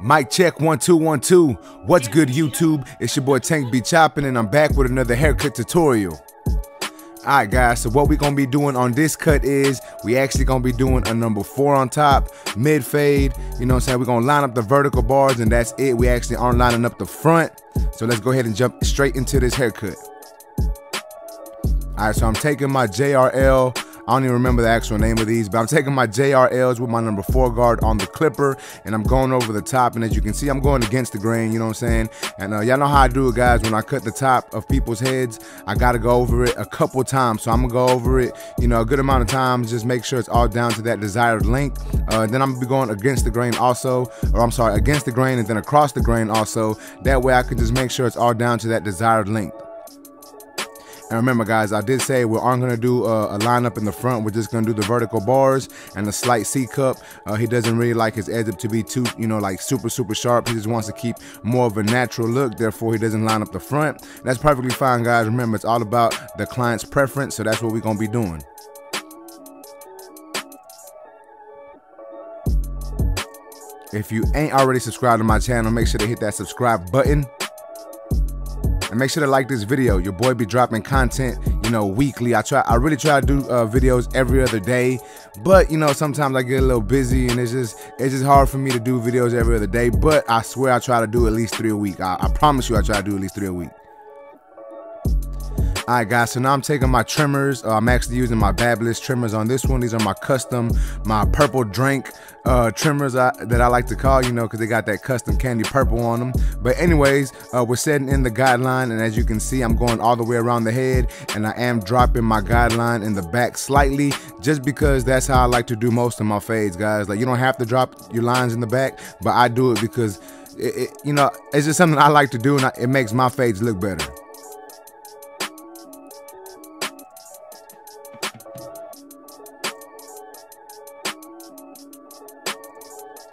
Mic check 1 2 1 2. What's good, YouTube? It's your boy Tank Be Chopping, and I'm back with another haircut tutorial. Alright guys, so what we're gonna be doing on this cut is we actually gonna be doing a number 4 on top, mid fade. You know what I'm saying? We're gonna line up the vertical bars, and that's it. We actually aren't lining up the front. So let's go ahead and jump straight into this haircut. Alright, so I'm taking my JRL. I don't even remember the actual name of these, but I'm taking my JRLs with my number 4 guard on the clipper, and I'm going over the top. And as you can see, I'm going against the grain, you know what I'm saying? And y'all know how I do it, guys. When I cut the top of people's heads, I gotta go over it a couple times. So I'm gonna go over it, you know, a good amount of times, just make sure it's all down to that desired length. Then I'm gonna be going against the grain also, or I'm sorry, against the grain and then across the grain also. That way I can just make sure it's all down to that desired length. And remember guys, I did say we aren't gonna do a lineup in the front. We're just gonna do the vertical bars and the slight C cup. He doesn't really like his edge up to be too, you know, like super sharp. He just wants to keep more of a natural look. Therefore, he doesn't line up the front. That's perfectly fine, guys. Remember, it's all about the client's preference. So that's what we're gonna be doing. If you ain't already subscribed to my channel, make sure to hit that subscribe button. And make sure to like this video. Your boy be dropping content, you know, weekly. I really try to do videos every other day, but you know, sometimes I get a little busy, and it's just hard for me to do videos every other day. But I swear I try to do at least 3 a week. I promise you I try to do at least 3 a week. Alright guys, so now I'm taking my trimmers. I'm actually using my Babbless trimmers on this one. These are my custom, my purple drink trimmers that I like to call, you know, because they got that custom candy purple on them. But anyways, we're setting in the guideline, and as you can see, I'm going all the way around the head, and I am dropping my guideline in the back slightly, just because that's how I like to do most of my fades, guys. Like, you don't have to drop your lines in the back, but I do it because you know, it's just something I like to do, and it makes my fades look better.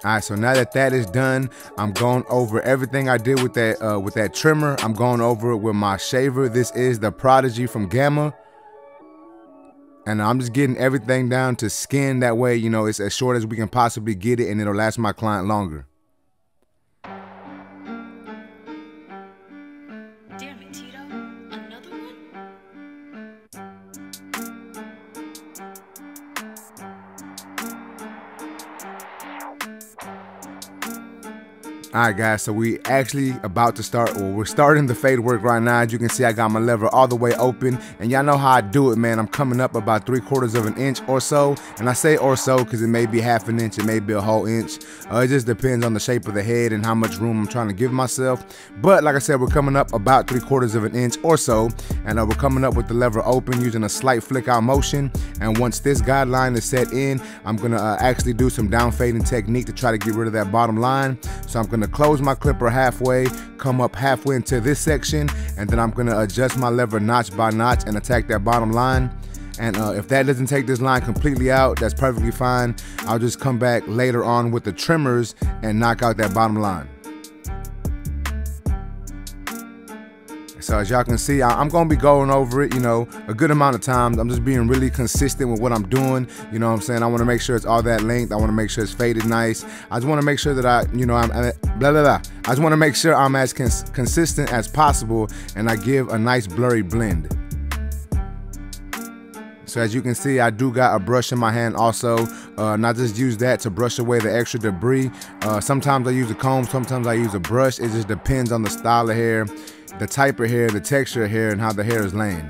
Alright, so now that that is done, I'm going over everything I did with that trimmer. I'm going over it with my shaver. This is the Prodigy from Gamma. And I'm just getting everything down to skin. That way, you know, it's as short as we can possibly get it, and it'll last my client longer. Damn it, Tito. Another one? Alright guys, so we actually about to start, well, we're starting the fade work right now. As you can see, I got my lever all the way open, and y'all know how I do it, man. I'm coming up about 3/4 of an inch or so, and I say or so because it may be half an inch, it may be a whole inch. It just depends on the shape of the head and how much room I'm trying to give myself. But like I said, we're coming up about 3/4 of an inch or so, and we're coming up with the lever open using a slight flick out motion. And once this guideline is set in, I'm gonna actually do some down fading technique to try to get rid of that bottom line. So I'm gonna close my clipper halfway, come up halfway into this section, and then I'm gonna adjust my lever notch by notch and attack that bottom line. And if that doesn't take this line completely out, that's perfectly fine. I'll just come back later on with the trimmers and knock out that bottom line. So as y'all can see, I'm gonna be going over it, you know, a good amount of times. I'm just being really consistent with what I'm doing. You know what I'm saying? I wanna make sure it's all that length. I wanna make sure it's faded nice. I just wanna make sure that I just wanna make sure I'm as consistent as possible, and I give a nice blurry blend. So as you can see, I do got a brush in my hand also, and I just use that to brush away the extra debris. Sometimes I use a comb, sometimes I use a brush. It just depends on the style of hair, the type of hair, the texture of hair, and how the hair is laying.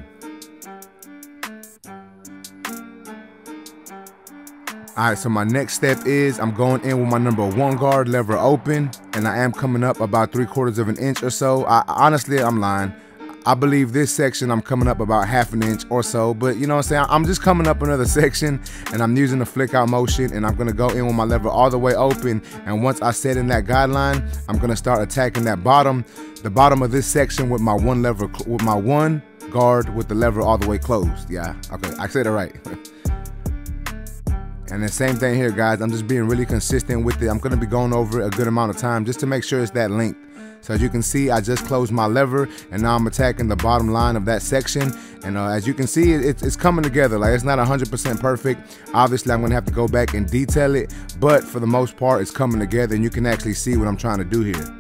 Alright, so my next step is I'm going in with my number 1 guard, lever open, and I am coming up about 3/4 of an inch or so. Honestly, I'm lying. I believe this section I'm coming up about half an inch or so, but you know what I'm saying? I'm just coming up another section, and I'm using the flick out motion, and I'm gonna go in with my lever all the way open. And once I set in that guideline, I'm gonna start attacking that bottom, the bottom of this section with my one guard with the lever all the way closed. Yeah, okay, I said it right. And the same thing here, guys. I'm just being really consistent with it. I'm gonna be going over it a good amount of time just to make sure it's that length. So as you can see, I just closed my lever, and now I'm attacking the bottom line of that section. And as you can see, it's coming together. Like, it's not 100% perfect. Obviously, I'm gonna have to go back and detail it, but for the most part, it's coming together, and you can actually see what I'm trying to do here.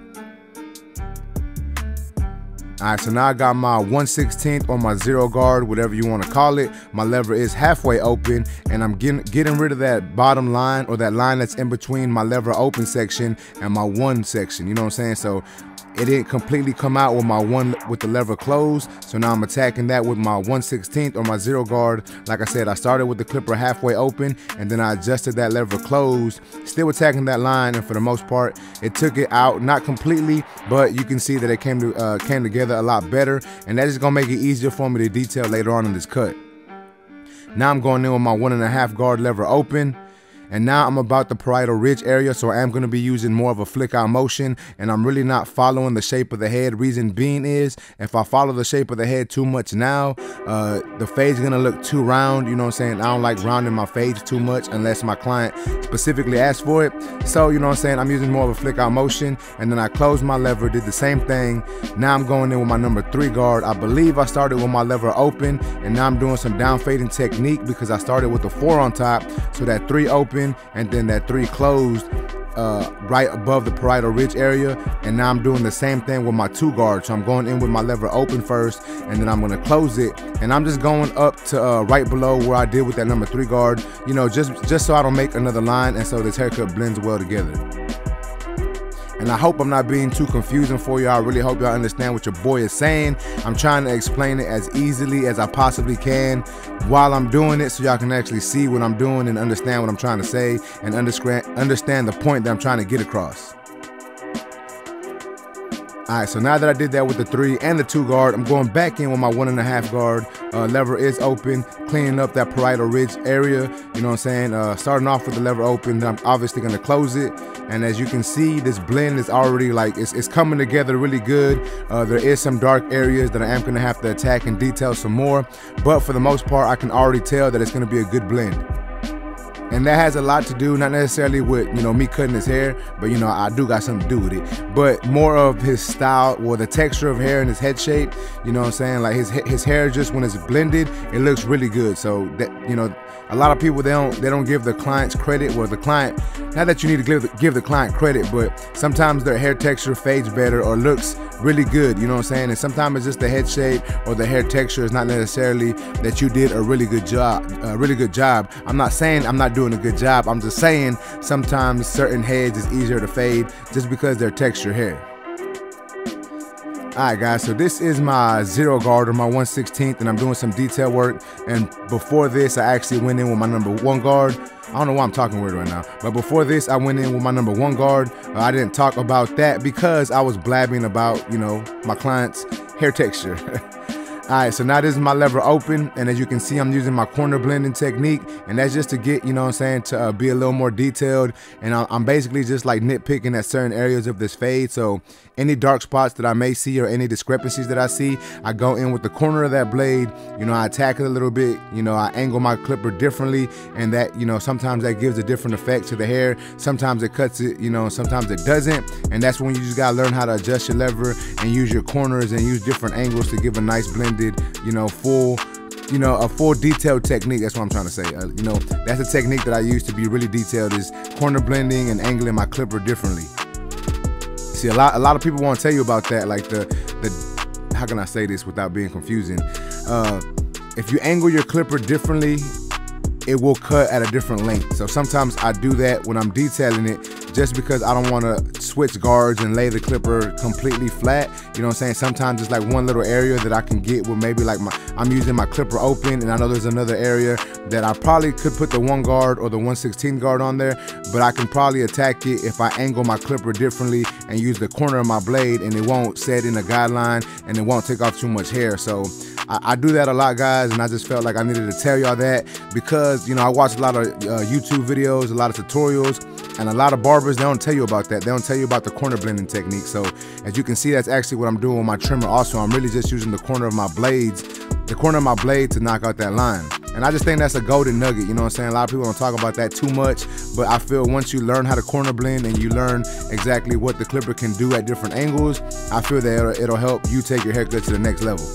All right, so now I got my 1/16 or my 0 guard, whatever you want to call it. My lever is halfway open, and I'm getting rid of that bottom line, or that line that's in between my lever open section and my 1 section. You know what I'm saying? So it didn't completely come out with my 1 with the lever closed. So now I'm attacking that with my 1/16 or my 0 guard. Like I said, I started with the clipper halfway open, and then I adjusted that lever closed, still attacking that line, and for the most part, it took it out, not completely, but you can see that it came together a lot better, and that is gonna make it easier for me to detail later on in this cut. Now I'm going in with my 1.5 guard lever open. And now I'm about the Parietal Ridge area, so I am going to be using more of a flick out motion, and I'm really not following the shape of the head. Reason being is, if I follow the shape of the head too much now, the fade's going to look too round. You know what I'm saying? I don't like rounding my fades too much unless my client specifically asks for it. So, you know what I'm saying? I'm using more of a flick out motion, and then I closed my lever, did the same thing. Now I'm going in with my number 3 guard. I believe I started with my lever open, and now I'm doing some down fading technique because I started with the 4 on top, so that 3 open, and then that 3 closed right above the Parietal Ridge area. And now I'm doing the same thing with my 2 guard. So I'm going in with my lever open first, and then I'm going to close it, and I'm just going up to right below where I did with that number 3 guard, you know, just so I don't make another line, and so this haircut blends well together. And I hope I'm not being too confusing for you. I really hope y'all understand what your boy is saying. I'm trying to explain it as easily as I possibly can while I'm doing it, so y'all can actually see what I'm doing and understand what I'm trying to say, and understand the point that I'm trying to get across. All right, so now that I did that with the 3 and the 2 guard, I'm going back in with my 1.5 guard. Lever is open, cleaning up that Parietal Ridge area. You know what I'm saying? Starting off with the lever open, then I'm obviously going to close it. And as you can see, this blend is already like, it's coming together really good. There is some dark areas that I am going to have to attack and detail some more. But for the most part, I can already tell that it's going to be a good blend. And that has a lot to do, not necessarily with, you know, me cutting his hair, but, you know, I do got something to do with it. But more of his style, or the texture of hair and his head shape, you know what I'm saying? Like his hair, just when it's blended, it looks really good. So that, you know, a lot of people, they don't give the clients credit, or the client, not that you need to give the client credit, but sometimes their hair texture fades better or looks really good, you know what I'm saying? And sometimes it's just the head shape or the hair texture. Is not necessarily that you did a really good job. I'm not saying I'm not doing a good job. I'm just saying sometimes certain heads is easier to fade just because they're texture hair. Alright guys, so this is my 0 guard, or my 1/16, and I'm doing some detail work. And before this, I actually went in with my number 1 guard. I don't know why I'm talking weird right now, but before this, I went in with my number 1 guard. I didn't talk about that because I was blabbing about, you know, my client's hair texture. Alright, so now this is my lever open, and as you can see, I'm using my corner blending technique, and that's just to get, you know what I'm saying, to be a little more detailed. And I'm basically just like nitpicking at certain areas of this fade. So any dark spots that I may see, or any discrepancies that I see, I go in with the corner of that blade, you know, I attack it a little bit, you know, I angle my clipper differently, and that, you know, sometimes that gives a different effect to the hair. Sometimes it cuts it, you know, sometimes it doesn't, and that's when you just gotta learn how to adjust your lever and use your corners and use different angles to give a nice blended, you know, a full detailed technique. That's what I'm trying to say. You know, that's a technique that I use to be really detailed, is corner blending and angling my clipper differently. See, a lot of people want to tell you about that, like the how can I say this without being confusing? If you angle your clipper differently, it will cut at a different length. So sometimes I do that when I'm detailing it, just because I don't want to switch guards and lay the clipper completely flat. You know what I'm saying? Sometimes it's like one little area that I can get where maybe like I'm using my clipper open, and I know there's another area that I probably could put the 1 guard or the 1/16 guard on there, but I can probably attack it if I angle my clipper differently and use the corner of my blade, and it won't set in a guideline, and it won't take off too much hair. So I do that a lot, guys, and I just felt like I needed to tell y'all that, because, you know, I watch a lot of YouTube videos, a lot of tutorials, and a lot of barbers, they don't tell you about that. They don't tell you about the corner blending technique. So as you can see, that's actually what I'm doing with my trimmer also. I'm really just using the corner of my blade to knock out that line. And I just think that's a golden nugget, you know what I'm saying? A lot of people don't talk about that too much, but I feel once you learn how to corner blend and you learn exactly what the clipper can do at different angles, I feel that it'll help you take your haircut to the next level.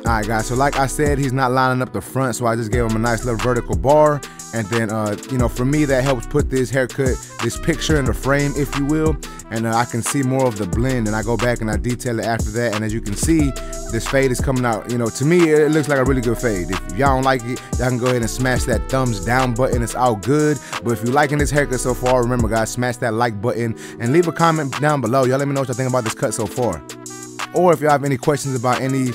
Alright guys, so like I said, he's not lining up the front, so I just gave him a nice little vertical bar. And then, you know, for me, that helps put this haircut, this picture in the frame, if you will. And I can see more of the blend, and I go back and I detail it after that. And as you can see, this fade is coming out. You know, to me, it looks like a really good fade. If y'all don't like it, y'all can go ahead and smash that thumbs down button. It's all good. But if you're liking this haircut so far, remember guys, smash that like button and leave a comment down below. Y'all let me know what y'all think about this cut so far. Or if y'all have any questions about any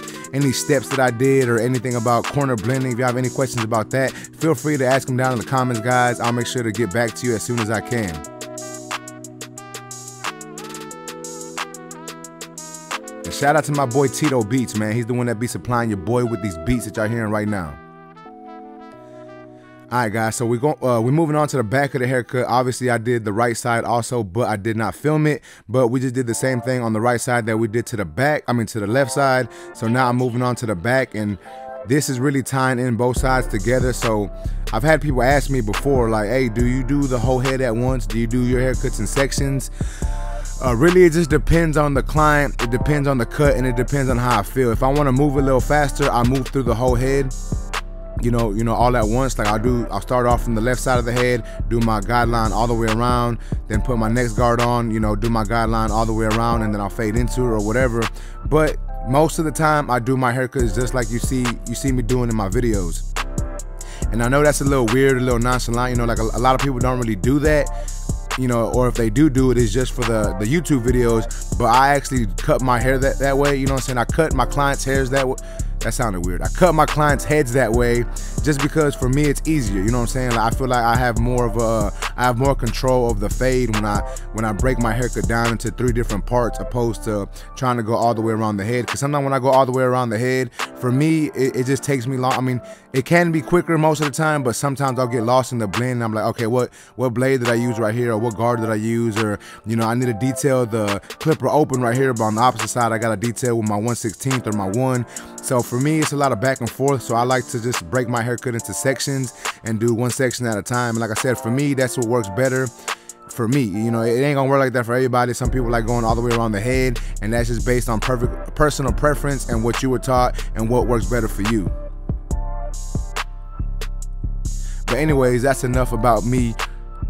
steps that I did or anything about corner blending, if y'all have any questions about that, feel free to ask them down in the comments, guys. I'll make sure to get back to you as soon as I can. And shout out to my boy Tito Beats, man. He's the one that be supplying your boy with these beats that y'all hearing right now. Alright guys, so we're moving on to the back of the haircut. Obviously I did the right side also, but I did not film it. But we just did the same thing on the right side that we did to the back, to the left side. So now I'm moving on to the back, and this is really tying in both sides together. So I've had people ask me before, like, hey, do you do the whole head at once? Do you do your haircuts in sections? Really, it just depends on the client, it depends on the cut, and it depends on how I feel. If I want to move a little faster, I move through the whole head. You know, all at once. Like I'll start off from the left side of the head, do my guideline all the way around, then put my next guard on, you know, do my guideline all the way around, and then I'll fade into it or whatever. But most of the time I do my haircuts just like you see me doing in my videos. And I know that's a little weird, a little nonchalant, you know, like a lot of people don't really do that, you know, or if they do it, it's just for the YouTube videos. But I actually cut my hair that way, you know what I'm saying? I cut my clients' hairs that way. That sounded weird. I cut my clients' heads that way just because for me it's easier. You know what I'm saying? Like I feel like I have more control of the fade when I break my haircut down into 3 different parts, opposed to trying to go all the way around the head. Because sometimes when I go all the way around the head, for me it just takes me long. I mean, it can be quicker most of the time, but sometimes I'll get lost in the blend and I'm like, okay, what blade did I use right here, or what guard did I use, or you know, I need to detail the clipper open right here, but on the opposite side I got to detail with my 1/16 or my 1. So for me, it's a lot of back and forth. So I like to just break my haircut into sections and do 1 section at a time. And like I said, for me, that's what works better for me. You know, it ain't gonna work like that for everybody. Some people like going all the way around the head, and that's just based on personal preference and what you were taught and what works better for you. But anyways, that's enough about me.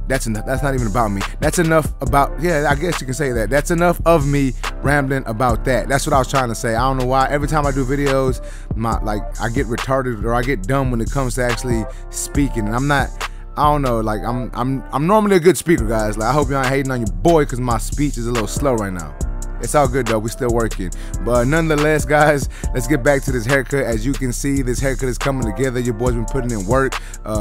That's not even about me. That's enough about, yeah, I guess you can say that. That's enough of me rambling about that. That's what I was trying to say. I don't know why. Every time I do videos, I get retarded or I get dumb when it comes to actually speaking. And I don't know, like I'm normally a good speaker, guys. Like I hope y'all ain't hating on your boy because my speech is a little slow right now. It's all good though, we're still working. But nonetheless, guys, let's get back to this haircut. As you can see, this haircut is coming together. Your boy's been putting in work.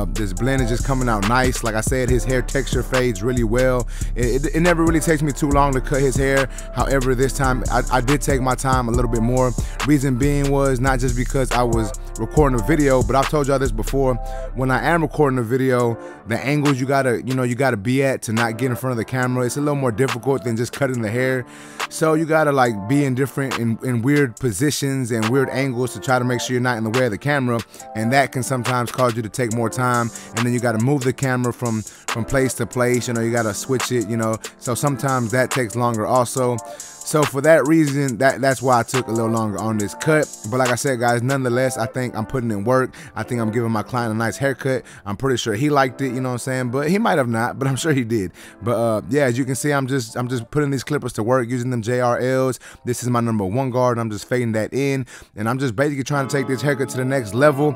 This blend is just coming out nice. Like I said, his hair texture fades really well. It never really takes me too long to cut his hair. However, this time I did take my time a little bit more. Reason being was not just because I was recording a video, but I've told y'all this before. When I am recording a video, the angles you gotta be at to not get in front of the camera, it's a little more difficult than just cutting the hair. So you gotta like be in different in weird positions and weird angles to try to make sure you're not in the way of the camera, and that can sometimes cause you to take more time. And then you gotta move the camera from place to place, you know, you gotta switch it, you know, so sometimes that takes longer also. So for that reason, that's why I took a little longer on this cut. But like I said, guys, nonetheless, I think I'm putting in work. I think I'm giving my client a nice haircut. I'm pretty sure he liked it, you know what I'm saying? But he might have not, but I'm sure he did. But yeah, as you can see, I'm just putting these clippers to work using them JRLs. This is my number 1 guard, and I'm just fading that in. And I'm just basically trying to take this haircut to the next level.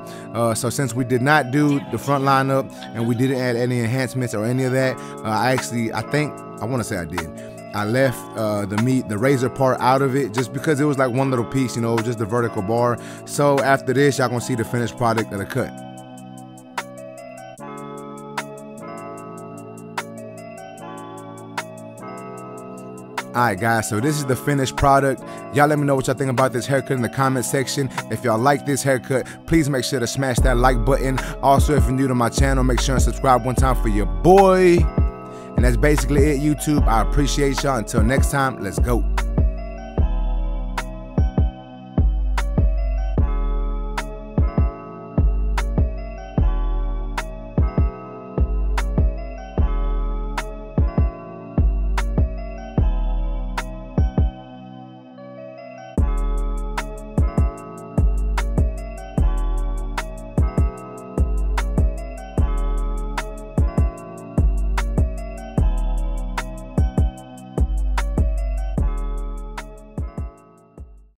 So since we did not do the front lineup and we didn't add any enhancements or any of that, I want to say I did. I left the razor part out of it just because it was like one little piece, you know, just the vertical bar. So after this, y'all gonna see the finished product of the cut. Alright guys, so this is the finished product. Y'all let me know what y'all think about this haircut in the comment section. If y'all like this haircut, please make sure to smash that like button. Also, if you're new to my channel, make sure and subscribe one time for your boy. And that's basically it, YouTube. I appreciate y'all. Until next time, let's go.